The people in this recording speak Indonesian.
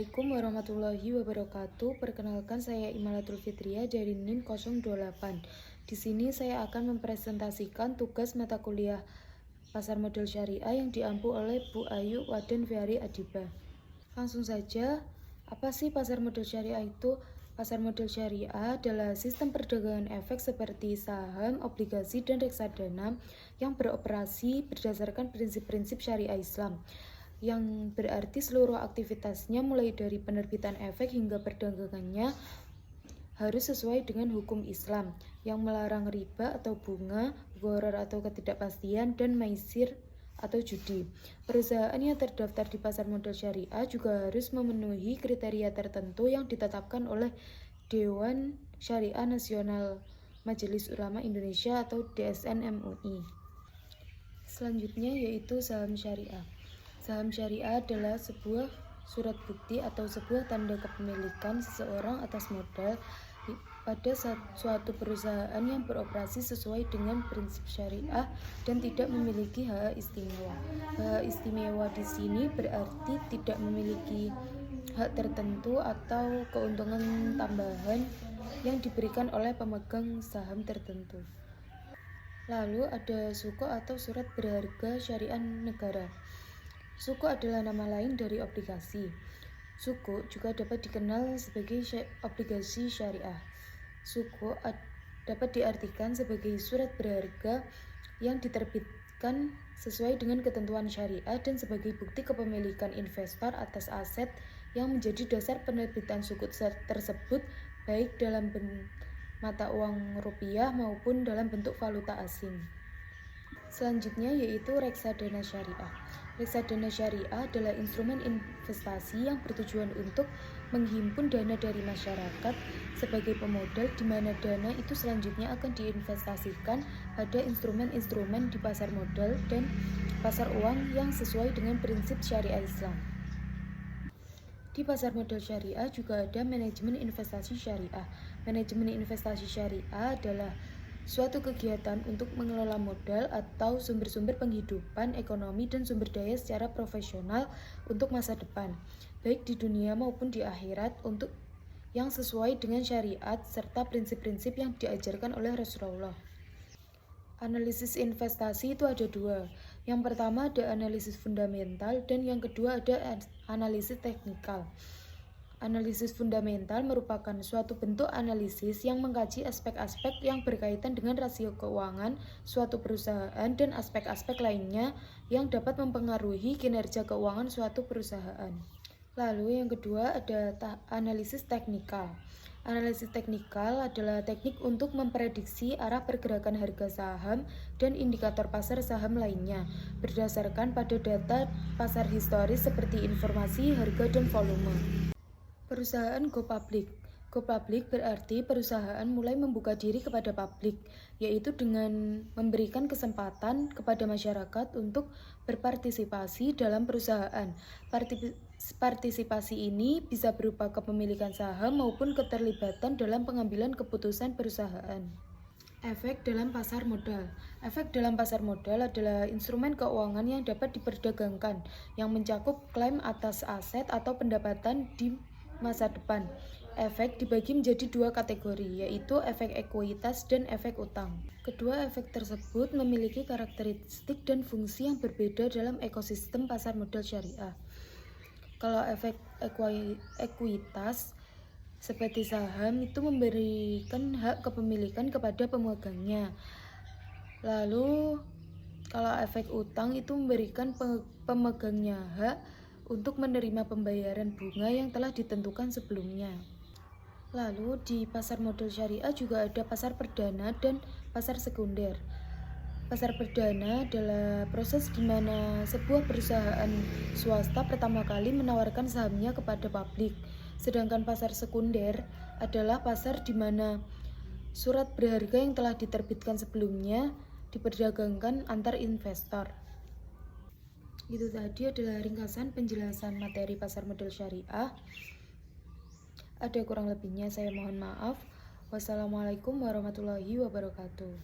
Assalamualaikum warahmatullahi wabarakatuh. Perkenalkan, saya Imalatul Fitriah dari NIM 028. Di sini saya akan mempresentasikan tugas mata kuliah Pasar Modal Syariah yang diampu oleh Bu Ayu Waden Fiari Adiba. Langsung saja, apa sih pasar modal syariah itu? Pasar modal syariah adalah sistem perdagangan efek seperti saham, obligasi, dan reksadana yang beroperasi berdasarkan prinsip-prinsip syariah Islam, yang berarti seluruh aktivitasnya mulai dari penerbitan efek hingga perdagangannya harus sesuai dengan hukum Islam yang melarang riba atau bunga, gharar atau ketidakpastian, dan maisir atau judi. Perusahaan yang terdaftar di pasar modal syariah juga harus memenuhi kriteria tertentu yang ditetapkan oleh Dewan Syariah Nasional Majelis Ulama Indonesia atau DSN MUI. Selanjutnya yaitu saham syariah. Saham syariah adalah sebuah surat bukti atau sebuah tanda kepemilikan seseorang atas modal pada suatu perusahaan yang beroperasi sesuai dengan prinsip syariah dan tidak memiliki hak istimewa. Hak istimewa di sini berarti tidak memiliki hak tertentu atau keuntungan tambahan yang diberikan oleh pemegang saham tertentu. Lalu ada suku atau surat berharga syariah negara. Suku adalah nama lain dari obligasi. Suku juga dapat dikenal sebagai obligasi syariah. Suku dapat diartikan sebagai surat berharga yang diterbitkan sesuai dengan ketentuan syariah dan sebagai bukti kepemilikan investor atas aset yang menjadi dasar penerbitan suku tersebut, baik dalam mata uang rupiah maupun dalam bentuk valuta asing. Selanjutnya yaitu reksadana syariah. Reksadana syariah adalah instrumen investasi yang bertujuan untuk menghimpun dana dari masyarakat sebagai pemodal, di mana dana itu selanjutnya akan diinvestasikan pada instrumen-instrumen di pasar modal dan pasar uang yang sesuai dengan prinsip syariah Islam. Di pasar modal syariah juga ada manajemen investasi syariah. Manajemen investasi syariah adalah suatu kegiatan untuk mengelola modal atau sumber-sumber penghidupan ekonomi dan sumber daya secara profesional untuk masa depan, baik di dunia maupun di akhirat, untuk yang sesuai dengan syariat serta prinsip-prinsip yang diajarkan oleh Rasulullah. Analisis investasi itu ada dua. Yang pertama ada analisis fundamental dan yang kedua ada analisis teknikal. Analisis fundamental merupakan suatu bentuk analisis yang mengkaji aspek-aspek yang berkaitan dengan rasio keuangan suatu perusahaan dan aspek-aspek lainnya yang dapat mempengaruhi kinerja keuangan suatu perusahaan. Lalu yang kedua ada analisis teknikal. Analisis teknikal adalah teknik untuk memprediksi arah pergerakan harga saham dan indikator pasar saham lainnya berdasarkan pada data pasar historis seperti informasi, harga, dan volume. Perusahaan go public. Go public berarti perusahaan mulai membuka diri kepada publik, yaitu dengan memberikan kesempatan kepada masyarakat untuk berpartisipasi dalam perusahaan. Partisipasi ini bisa berupa kepemilikan saham maupun keterlibatan dalam pengambilan keputusan perusahaan. Efek dalam pasar modal. Efek dalam pasar modal adalah instrumen keuangan yang dapat diperdagangkan, yang mencakup klaim atas aset atau pendapatan di masa depan. Efek dibagi menjadi dua kategori, yaitu efek ekuitas dan efek utang. Kedua efek tersebut memiliki karakteristik dan fungsi yang berbeda dalam ekosistem pasar modal syariah. Kalau efek ekuitas seperti saham itu memberikan hak kepemilikan kepada pemegangnya. Lalu kalau efek utang itu memberikan pemegangnya hak untuk menerima pembayaran bunga yang telah ditentukan sebelumnya. Lalu di pasar modal syariah juga ada pasar perdana dan pasar sekunder. Pasar perdana adalah proses di mana sebuah perusahaan swasta pertama kali menawarkan sahamnya kepada publik. Sedangkan pasar sekunder adalah pasar di mana surat berharga yang telah diterbitkan sebelumnya diperdagangkan antar investor. Itu tadi adalah ringkasan penjelasan materi pasar modal syariah. Ada kurang lebihnya saya mohon maaf. Wassalamualaikum warahmatullahi wabarakatuh.